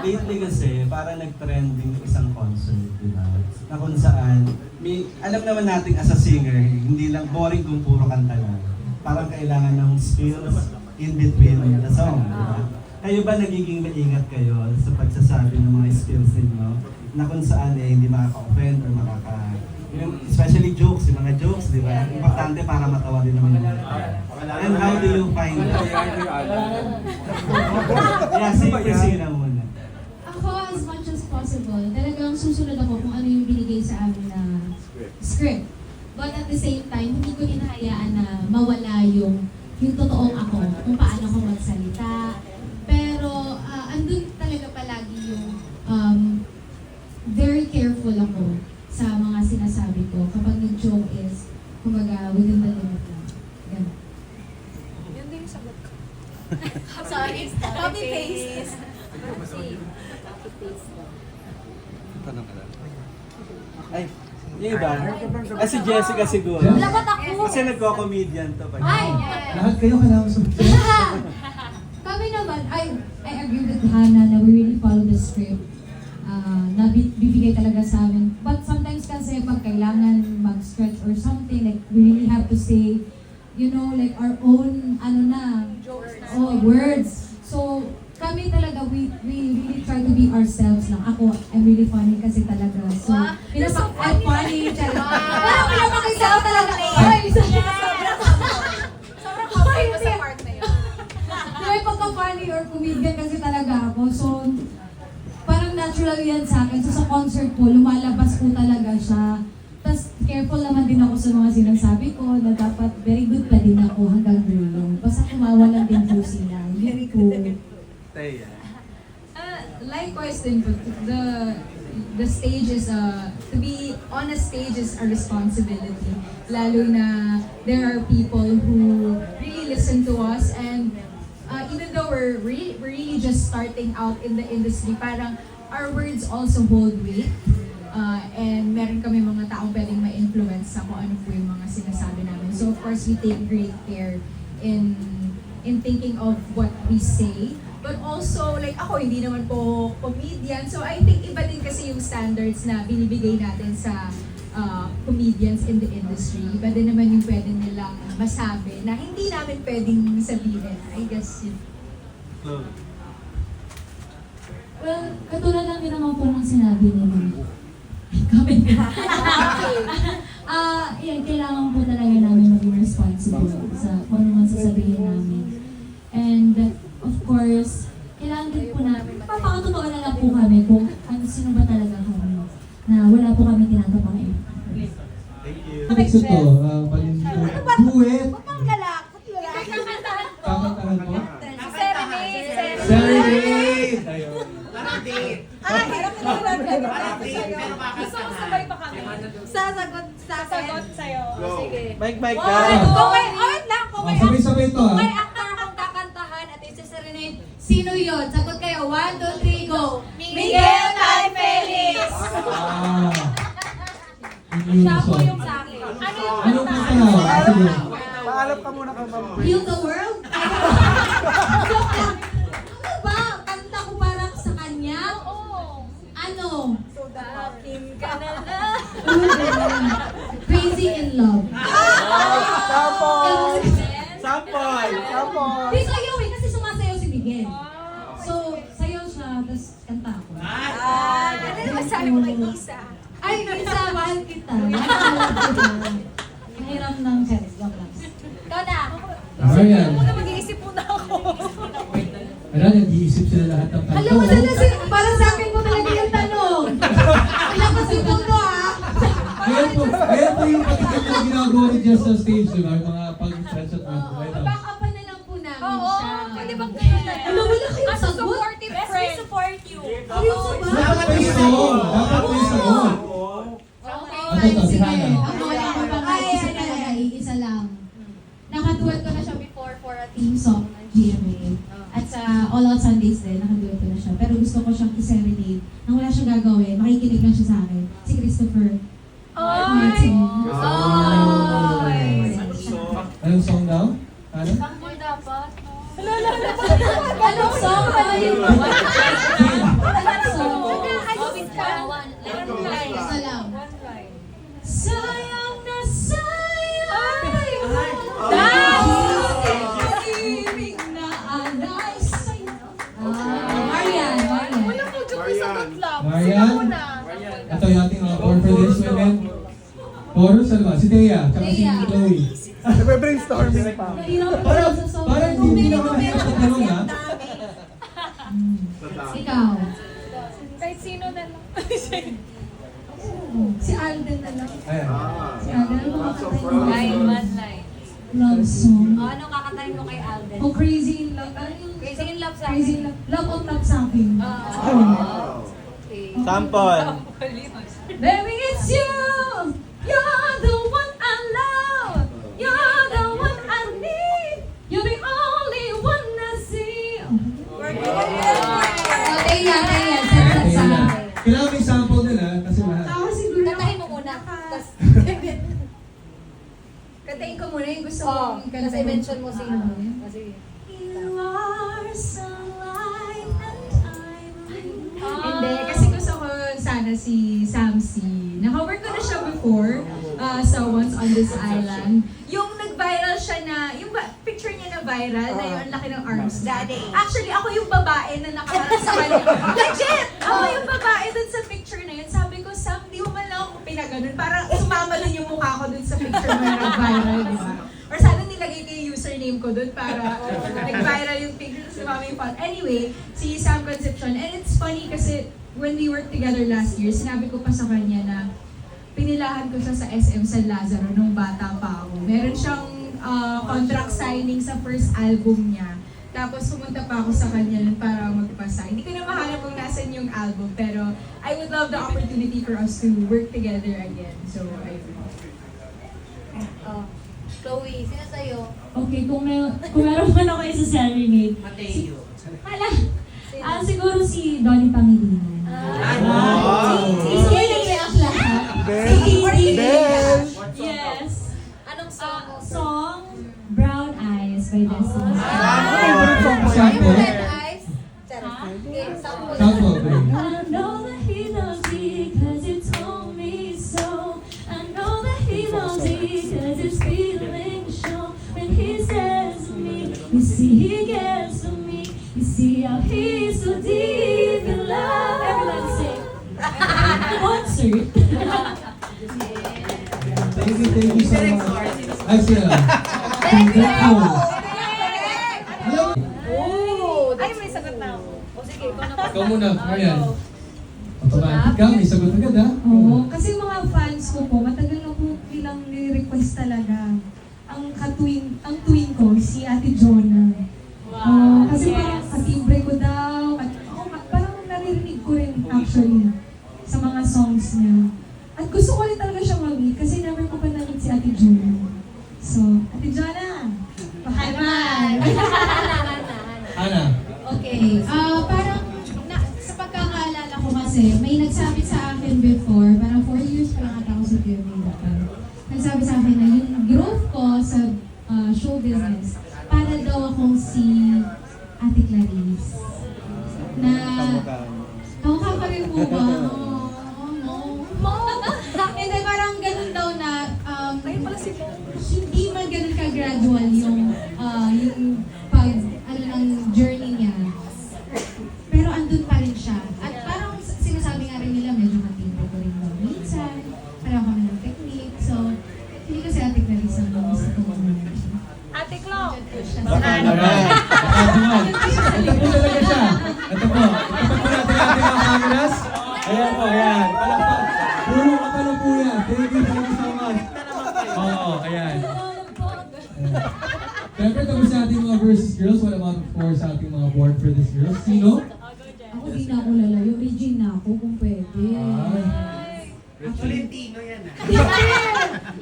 lately kasi, parang nag-trending isang concert, di ba? Na kung saan, alam naman natin as a singer, hindi lang boring kung puro kanta lang. Parang kailangan ng skills in between the song, di ba? Kayo ba nagiging maingat kayo sa pagsasabi ng mga skills ninyo na kung saan hindi makaka-offend or especially jokes, yung mga jokes, di ba? Importante para matawa din naman yung mga tao. And how do you find that? Yeah, sige na muna. Ako, as much as possible, talagang susunod ako kung ano yung binigay sa amin na script. But at the same time, hindi ko hinahayaan na mawala yung totoong ako, kung paano ako magsalita. Pero andun talaga palagi yung very careful ako sa mga sinasabi ko. Kapag nag-joke is, kumbaga, within the limit lang. Ganun. Yun din yung sagot ko. Sorry, Copy-paste. Tanong ka lang. Ay, yung iba? Si Jessica siguro. Dapat ako. Kasi nagko-comedian to. Ay! Lahat kayo kailangan sa Kami naman, I agree with Hannah na we really follow the script. Na bibigay talaga sa amin. But sometimes kasi pag kailangan mag-stretch or something, like we really have to say, you know, like our own, words. So, kami talaga, we really try to be ourselves lang. Ako, I'm really funny kasi talaga. So, I'm funny. Pero pinapakita ko talaga. Ay, Sobrang okay mo sa part na yun. may pagka-funny or comedian kasi talaga ako. So, parang natural yan sa akin. So, sa concert po, lumalabas po talaga siya. Tapos, careful naman din ako sa mga sinasabi ko na dapat very good pa din ako hanggang dulo. Basta kumawa lang din po sila. Very cool. Likewise din po, the stage is, to be on a stage is a responsibility. Lalo na there are people who really listen to us and even though we're really just starting out in the industry, parang our words also hold weight. And meron kami mga taong pwedeng ma-influence sa kung ano po yung mga sinasabi namin. So of course, we take great care in thinking of what we say. But also, like ako, hindi naman po comedian. So I think iba din kasi yung standards na binibigay natin sa comedians in the industry. Iba din naman yung pwede nilang masabi na hindi namin pwedeng sabihin. I guess yun. Well, katulad lang din naman po ng sinabi nila. Kami yan, kailangan po talaga namin maging responsible sa kung ano man sasabihin namin. And of course, kailangan din po na papakatotoo na lang po kami kung sino ba talaga kami. Na wala po kami tinatapang eh. Gusto to, duet. Panggalak. Kakantahan ko. Serenade. Serenade! Ayun. Gusto ko sabay pa kami. Sasagot sa akin. Sagot sa'yo. Sige. Mike ka! Kung may, wait lang, kung may, Sabay-sabay to kung ha. may actor akong kakantahan at isa-serenade, sino yun? Sagot kayo, 1, 2, 3, go! Miguel Tay Felix! Siya po yung sa akin. Anong kanta na? Sige. Paalam ka muna kay Ma'am. Heal the world? Joke lang. Ano ba? Kanta ko parang sa kanya? Oo. Ano? So akin ka na lang. Crazy in love. Sample! Sample! Di sayaw eh, kasi sumasayaw si Miguel. So, sayaw siya, tapos kanta ako. Ano naman sabi mo kay Isa? Ay, Isa, mahal kita. Mahal kita. Mahiram ng chest. Joke lang. Ikaw na! Marian. Muna mag-iisip muna ako. Wala, nag-iisip sila lahat ng kanta. Alam mo na, parang sa akin mo talaga yung tanong. Alam ko si Puto ah. Ngayon po yung patikim na ginagawa ni Jess sa stage, di ba? Yung mga pag-stretch at mga right now. Back-upan na lang po namin Oo, siya. pwede bang gano'n na Alam mo na kayo As a sagot? supportive Best we friend. support you. Seryoso ba? Dapat may song! Dapat may sagot! Okay, Ano fine, to, si sige. Hannah? Ako wala ko pa isa talaga, isa lang. Nakaduet ko na siya before for a theme song ng GMA. At sa All Out Sundays din, nakaduet ko na siya. Pero gusto ko siyang i-serenade. Nang wala siyang gagawin, makikinig lang siya sa akin. Si Christopher Martin. Anong song daw? Ano? Pangboy dapat, no? Anong song? Ano yun? Marian. Ito yung ating mga board for this women. Chorus, ano ba? Si Thea, tsaka si Thea. Chloe. Nagbe-brainstorming pa. Mahirap pa Parang, sa song. parang hindi na ako mahirap sa tanong, ha? Ikaw. Kahit sino na lang. Si Alden na lang. Ayan. Si Alden, ano ba kakatayin mo? Line, one line. Love song. O, ano kakatayin mo kay Alden? Oh, Crazy in Love. Ano yung Crazy in Love sa Crazy in akin. Love? Love on Love sa akin. Okay. Sample. Baby, it's you! You're the one I love! You're the one I need! You're the only one I see! Teya, set Thea sa na. Kailangan may sample din, ha? Kasi mahal. Ako siguro. Kantahin mo muna. Tapos, Kantahin ko muna yung gusto oh, kong kasi mention mo sino. Kasi, You are sunlight and I'm Hindi, kasi gusto ko sana si Samsi. Na-cover ko na siya before sa Once on This Island. Yung nag-viral siya na, yung picture niya na viral, na yung ang laki ng arms. Daddy. Actually, ako yung babae na nakaharap sa kanya. Legit! Ako yung babae dun sa picture na yun. Sabi ko, Sam, di mo man lang ako pinaganon. Parang sumamalon yung mukha ko dun sa picture mo na nag-viral, di ba? Or sana nilagay ko yung username ko dun para nag-viral yung picture sa mami yung font. Anyway, si Sam Concepcion. And it's funny kasi when we worked together last year, sinabi ko pa sa kanya na pinilahan ko siya sa SM San Lazaro nung bata pa ako. Meron siyang contract signing sa first album niya. Tapos pumunta pa ako sa kanya nun para magpa-sign. Hindi ko na mahanap kung nasan yung album, pero I would love the opportunity for us to work together again. So, ayun. oh, Chloe, sino sa'yo? Okay, kung meron man ako isa serenade. Mateo. Hala! Siguro si Donnie Pangilinan. Sige, nag-react lahat. Bell! Yes! Anong song? Song Brown Eyes by Destiny. Sample. Red Eyes? Charot. Okay, sample. Sample, bro. I know that he loves me cause he told me so. I know that he loves me cause his feelings show. When he says to me, you see he cares for me. You see how he's so deep in love. Everyone sing. Concert. Thank you so much. Ay, siya. Oh, ay, may sagot na ako. O sige, ikaw na. Ikaw muna, Marian. Automatic ka, may sagot agad, ha? Oo, kasi mga fans ko po, matagal na po nilang ni-request talaga. Ang twin ko, si Ate Jonah. Kasi parang katimbre ko daw, parang naririnig ko rin actually sa mga songs niya. At gusto ko rin talaga siya mag-meet kasi never ko pa na-meet si Ate Jonah. So, Ate Jonah, pahalman! Ana. Okay, parang sa pagkakaalala ko kasi, may nagsabi sa akin before, parang 4 years pa lang ata ako sa PMA pa. Nagsabi sa akin na yung growth ko sa show business, para daw akong si Ate Clarice. Na, kamukha pa rin po ba? Hindi, parang ganun daw na, Ayun pala si Mo. hindi man ganun ka-gradual yung pag, ang journey niya. Pero andun pa rin siya. At parang sinasabi nga rin nila, medyo matindi ko rin daw minsan. Parang kami ng technique. So, hindi ko si Ate Clarice ang gusto ko mag-journey. Ate Clo. Baka naman. Baka naman. Ito po talaga siya. Ito po. Itapat po natin ang ating mga cameras. Ayan po, ayan. Palakpak. Puro ka pala po yan. Thank you so much. Oo, ayan. Siyempre, tapos sa ating mga versus girls, what about of course sa ating mga board for this girls? Sino? Ako di na ako lalayo. Regine na ako kung pwede. Tolentino yan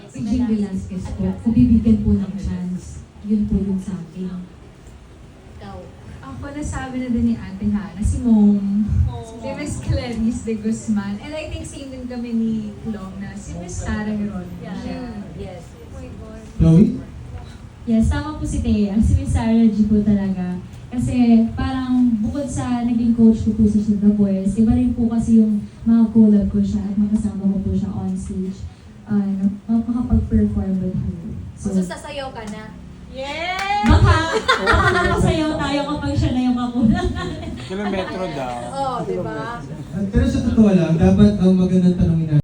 Si Jean Velasquez po. Kung bibigyan po ng chance, yun po yung sa akin. Ikaw. Ako nasabi na din ni Ate Hana, si Mom, si Miss Clarice de Guzman, and I think same din kami ni Long na si Miss Sarah Geronimo. Yes. Chloe? Yes, tama po si Thea. Si Miss Sarah G po talaga. Kasi parang bukod sa naging coach ko po sa The Boys, iba rin po kasi yung mga collab ko siya at makasama ko po siya on stage. Makapag-perform with her. So, sasayaw ka na? Yeah! Baka nakakasayaw tayo kapag siya na yung kakulang. Kilometro daw. Oh, di ba? Pero sa totoo lang, dapat ang magandang tanongin natin,